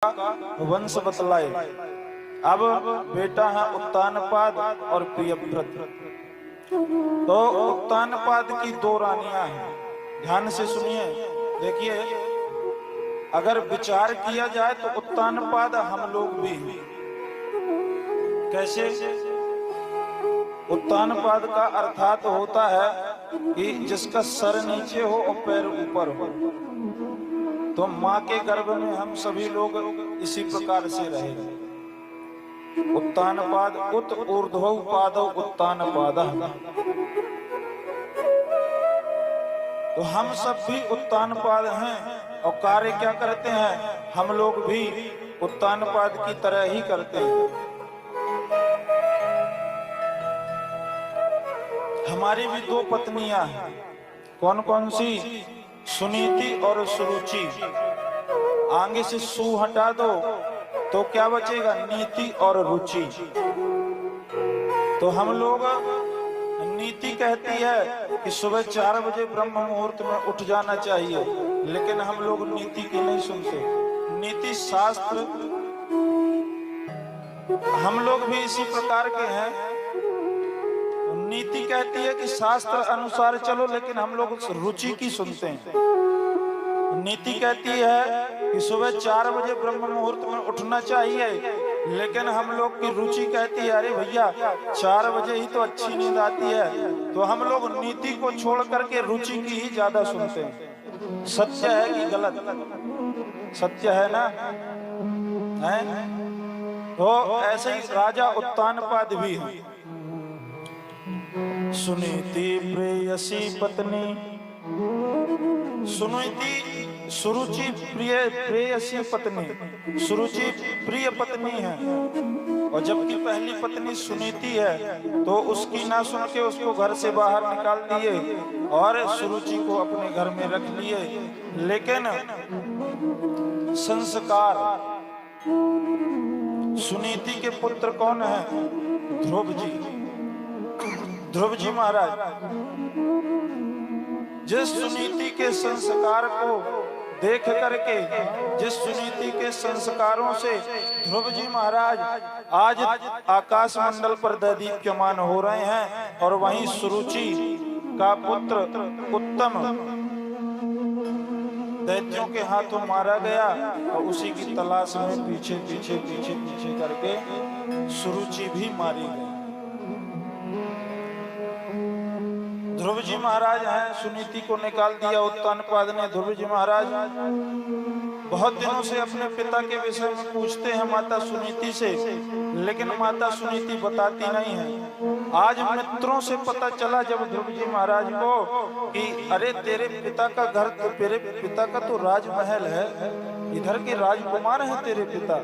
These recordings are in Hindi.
वंश बतलाए। अब बेटा है उत्तानपाद और प्रियव्रत। तो उत्तानपाद की दो रानियां हैं, ध्यान से सुनिए। देखिए, अगर विचार किया जाए तो उत्तानपाद हम लोग भी हैं। कैसे? उत्तानपाद का अर्थात होता है कि जिसका सर नीचे हो और पैर ऊपर हो। तो माँ के गर्भ में हम सभी लोग इसी प्रकार से रहे। उत्तानपाद उत ऊर्ध्वौ पादौ उत्तानपादः। तो हम सब भी उत्तानपाद हैं और कार्य क्या करते हैं? हम लोग भी उत्तानपाद की तरह ही करते हैं। हमारी भी दो पत्नियां हैं। कौन कौन सी? सुनीति और सुरुचि। आगे से सु हटा दो तो क्या बचेगा? नीति और रुचि। तो हम लोग, नीति कहती है कि सुबह 4 बजे ब्रह्म मुहूर्त में उठ जाना चाहिए, लेकिन हम लोग नीति की नहीं सुनते। नीति शास्त्र, हम लोग भी इसी प्रकार के हैं। नीति कहती है कि शास्त्र अनुसार चलो, लेकिन हम लोग रुचि की सुनते हैं। नीति कहती है कि सुबह 4 बजे ब्रह्म मुहूर्त में उठना चाहिए, लेकिन हम लोग की रुचि कहती है अरे भैया 4 बजे ही तो अच्छी नींद आती है। तो हम लोग नीति को छोड़ करके रुचि की ही ज्यादा सुनते हैं। सत्य है कि गलत? सत्य है ना? है? तो ऐसे ही राजा उत्तानपाद भी है। सुनीति प्रेयसी पत्नी, सुनीति सुरुचि प्रेयसी पत्नी, सुरुचि प्रिय पत्नी है। और जबकि पहली पत्नी सुनीति है तो उसकी ना सुन के उसको घर से बाहर निकाल दिए और सुरुचि को अपने घर में रख लिए। लेकिन संस्कार, सुनीति के पुत्र कौन है? ध्रुव जी। ध्रुव जी महाराज, जिस सुनीति के संस्कार को देख करके, जिस सुनीति के संस्कारों से ध्रुव जी महाराज आज आकाश मंडल पर दैदीप्यमान हो रहे हैं, और वहीं सुरुचि का पुत्र उत्तम दैत्यों के हाथों मारा गया, और उसी की तलाश में पीछे पीछे पीछे पीछे करके सुरुचि भी मारी गई। ध्रुव जी महाराज हैं, सुनीति को निकाल दिया उत्तानपाद ने। ध्रुव जी महाराज बहुत दिनों से अपने पिता के विषय में पूछते हैं माता सुनीति से, लेकिन माता सुनीति बताती नहीं है। आज मित्रों से पता चला जब ध्रुव जी महाराज को कि अरे तेरे पिता का घर, तो तेरे पिता का तो राजमहल है, इधर के राजकुमार हैं तेरे पिता।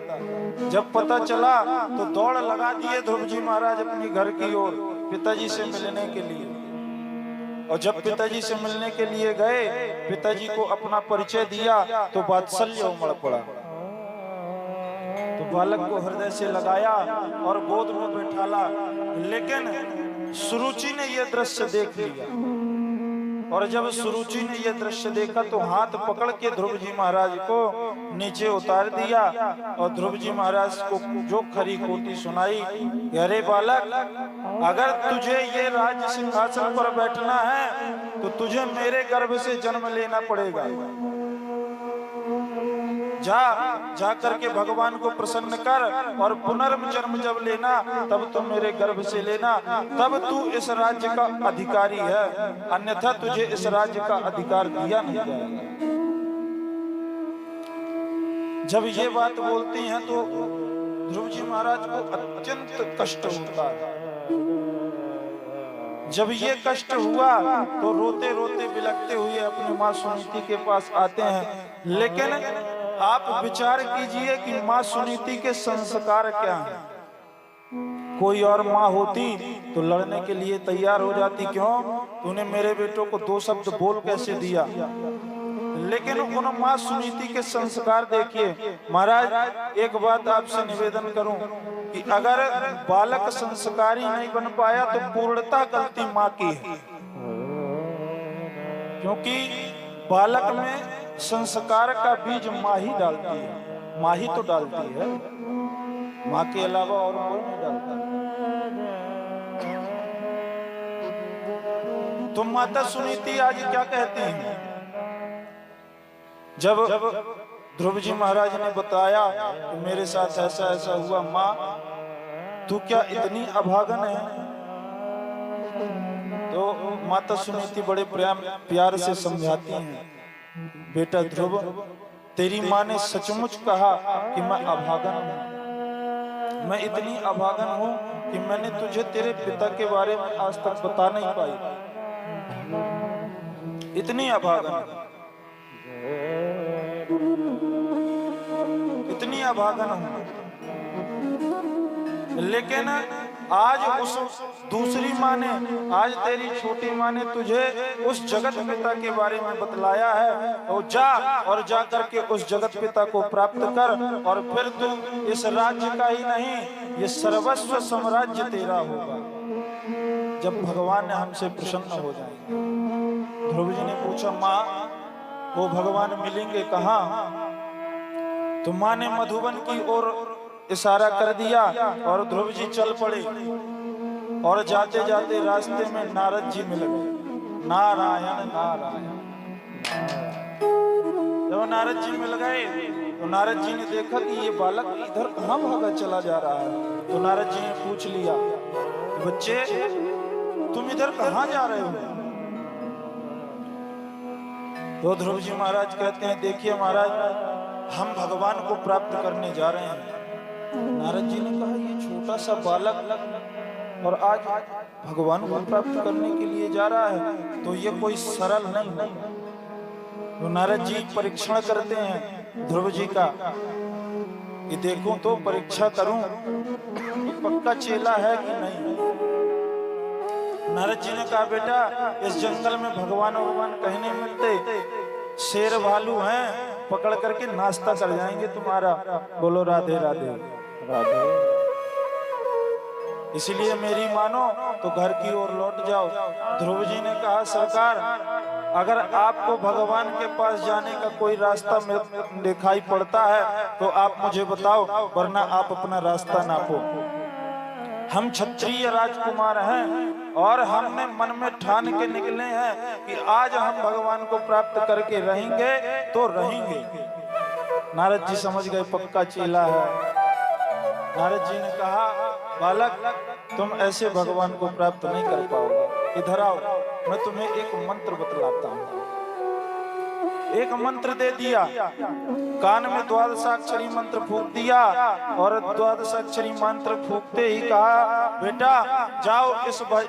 जब पता चला तो दौड़ लगा दिए ध्रुव जी महाराज अपने घर की ओर पिताजी से मिलने के लिए। और जब पिताजी से मिलने के लिए गए, पिताजी को अपना परिचय दिया तो वात्सल्य उमड़ पड़ा। तो बालक को हृदय से लगाया और गोद में बैठाला। लेकिन सुरुचि ने यह दृश्य देख लिया, और जब सुरुचि ने यह दृश्य देखा तो हाथ पकड़ के ध्रुव जी महाराज को नीचे उतार दिया, और ध्रुव जी महाराज को जो खरी खोटी सुनाई, अरे बालक, अगर तुझे ये राज्य सिंहासन पर बैठना है तो तुझे मेरे गर्भ से जन्म लेना पड़ेगा। जा करके भगवान को प्रसन्न कर, और पुनर्जन्म जब लेना तब तो मेरे गर्भ से लेना, तब तू इस राज्य का अधिकारी है, अन्यथा तुझे इस राज्य का अधिकार दिया नहीं जाएगा। जब ये बात बोलती हैं तो ध्रुव जी महाराज को अत्यंत कष्ट होता है। जब ये कष्ट हुआ तो रोते रोते बिलखते हुए अपनी माँ सुनीति के पास आते हैं। लेकिन आप विचार कीजिए कि माँ सुनीति के संस्कार क्या हैं। कोई और माँ होती तो लड़ने के लिए तैयार हो जाती, क्यों? तूने मेरे बेटों को 2 शब्द बोल कैसे दिया। लेकिन उन माँ सुनीति के संस्कार देखिए। महाराज, एक बात आपसे निवेदन करूं कि अगर बालक संस्कारी नहीं बन पाया तो पूर्णतः गलती माँ की है, क्योंकि बालक में संस्कार का बीज माँ ही डालती है। माँ ही तो डालती है, माँ के अलावा और कोई नहीं डालता। तो माता सुनीति आज क्या कहती हैं, जब ध्रुव जी महाराज ने बताया कि मेरे साथ ऐसा ऐसा हुआ, माँ तू क्या इतनी अभागन है? तो माता सुनीति बड़े प्यार से समझाती हैं, बेटा ध्रुव, तेरी माँ ने सचमुच कहा कि मैं अभागन हूँ। मैं इतनी अभागन हूँ कि मैंने तुझे तेरे पिता के बारे में आज तक बता नहीं पाई। इतनी अभागन, इतनी अभागन हूँ। लेकिन आज उस दूसरी माँ ने, आज तेरी छोटी माँ ने तुझे उस जगत पिता के बारे में बतलाया है, तो जा और जा करके उस जगत पिता को प्राप्त कर, और फिर तू इस राज्य का ही नहीं, ये सर्वस्व साम्राज्य तेरा होगा, जब भगवान हमसे प्रसन्न हो जाएंगे। ध्रुव जी ने पूछा, माँ वो भगवान मिलेंगे कहाँ? तो माँ ने मधुबन की ओर इशारा कर दिया और ध्रुव जी चल पड़े, और जाते जाते रास्ते में नारद जी मिल गए। नारायण नारायण। जब नारद जी मिल गए तो नारद जी ने देखा कि ये बालक इधर कहाँ भागा चला जा रहा है। तो नारद जी ने पूछ लिया, बच्चे तुम इधर कहाँ जा रहे हो? तो ध्रुव जी महाराज कहते हैं, देखिए महाराज, हम भगवान को प्राप्त करने जा रहे हैं। नारद जी ने कहा, ये छोटा सा बालक और आज भगवान को प्राप्त करने के लिए जा रहा है, तो ये कोई सरल नहीं। तो नारद जी परीक्षण करते हैं ध्रुव जी का, कि देखो तो परीक्षा करूं पक्का चेला है कि नहीं। नारद जी ने कहा, बेटा इस जंगल में भगवान कहीं नहीं मिलते, शेर भालू हैं, पकड़ करके नाश्ता कर जाएंगे तुम्हारा। बोलो राधे राधे राधे। इसलिए मेरी मानो तो घर की ओर लौट जाओ। ध्रुव जी ने कहा, सरकार अगर आपको भगवान के पास जाने का कोई रास्ता दिखाई पड़ता है तो आप मुझे बताओ, वरना आप अपना रास्ता नापो। हम क्षत्रिय राजकुमार हैं और हमने मन में ठान के निकले हैं कि आज हम भगवान को प्राप्त करके रहेंगे तो रहेंगे। नारद जी समझ गए पक्का चेला है। नारद जी ने कहा, बालक तुम ऐसे भगवान को प्राप्त नहीं कर पाओगे, इधर आओ, मैं तुम्हें एक मंत्र बतलाता हूँ। एक मंत्र दे दिया, कान में द्वादशाक्षरी मंत्र फूंक दिया, और द्वादशाक्षरी मंत्र फूंकते ही कहा, बेटा जाओ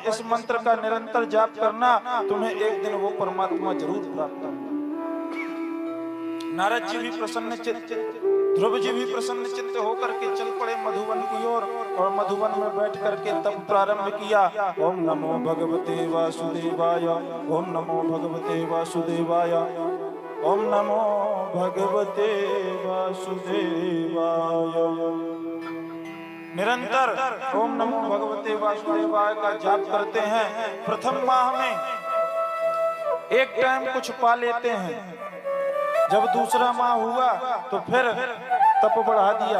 इस मंत्र का निरंतर जाप करना, तुम्हें एक दिन वो परमात्मा जरूर प्राप्त होगा। नारद जी भी प्रसन्न चित्त, ध्रुव जी भी प्रसन्न चित्त होकर के चल पड़े मधुबन की ओर, और मधुबन में बैठ करके तब प्रारंभ किया, ओम नमो भगवते वासुदेवाय, ओम नमो भगवते वासुदेवाय, ओम नमो भगवते वासुदेवाय। निरंतर ओम नमो भगवते वासुदेवाय का जाप करते हैं। प्रथम माह में एक टाइम कुछ पा लेते हैं, जब दूसरा माह हुआ तो फिर तप बढ़ा दिया,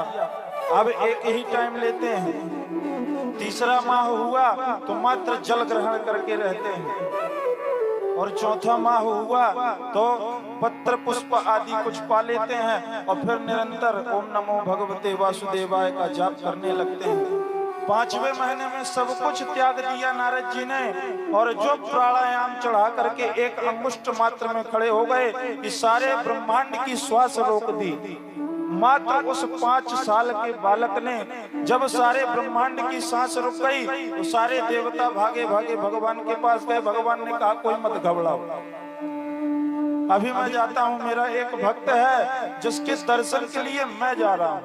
अब एक ही टाइम लेते हैं। तीसरा माह हुआ तो मात्र जल ग्रहण करके रहते हैं, और चौथा माह हुआ तो पत्र पुष्प आदि कुछ पा लेते हैं, और फिर निरंतर ओम नमो भगवते वासुदेवाय का जाप करने लगते हैं। पांचवें महीने में सब कुछ त्याग दिया नारद जी ने, और जो प्राणायाम चढ़ा करके एक अंगुष्ठ मात्र में खड़े हो गए कि सारे ब्रह्मांड की श्वास रोक दी। मात्र उस 5 साल के बालक ने जब सारे ब्रह्मांड की सांस रुक गई तो सारे देवता भागे भागे भगवान के पास गए। भगवान ने कहा, कोई मत घबराओ, अभी मैं जाता हूँ, मेरा एक भक्त है जिसके दर्शन के लिए मैं जा रहा हूँ।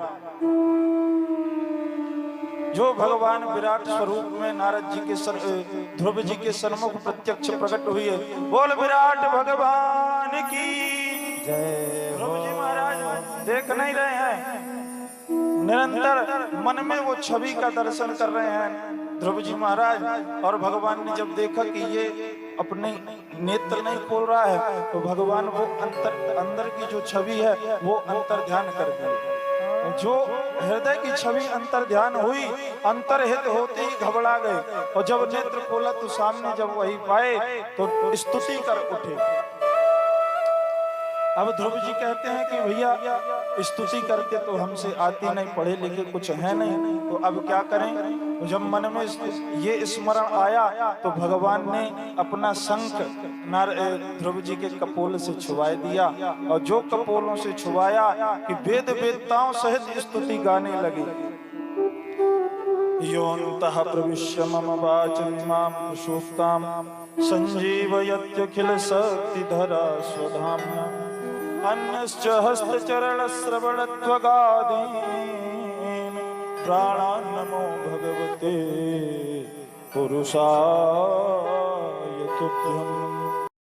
जो भगवान विराट स्वरूप में नारद जी के ध्रुव जी के सन्मुख प्रत्यक्ष प्रकट हुई है। बोल विराट भगवान की जय। ध्रुव जी महाराज देख नहीं रहे हैं, निरंतर मन में वो छवि का दर्शन कर रहे हैं ध्रुव जी महाराज। और भगवान ने जब देखा कि ये अपने नेत्र नहीं खोल रहा है तो भगवान वो अंदर की जो छवि है वो अंतर ध्यान कर दी। जो हृदय की छवि अंतर ध्यान हुई, अंतरहित होते ही घबरा गए, और जब नेत्र खोला तो सामने जब वही पाए तो स्तुति कर उठे। अब ध्रुव जी कहते हैं कि भैया स्तुति करके तो हमसे आती नहीं, पढ़े लिखे कुछ है नहीं, तो अब क्या करें। तो जब मन में ये स्मरण आया तो भगवान ने अपना शंख ध्रुव जी के कपोल से छुआ दिया, और जो कपोलों से छुआया कि वेद वेदताओं सहित स्तुति गाने लगी। योऽन्तः प्रविश्य मम वाचमिमां प्रसूप्तां संजीवयत्यखिल शक्तिधरा स्वधाम्ना अन्यश्च हस्तचरणश्रवणत्वगादीन् प्राणान् नमो भगवते पुरुषाय तुभ्यम्।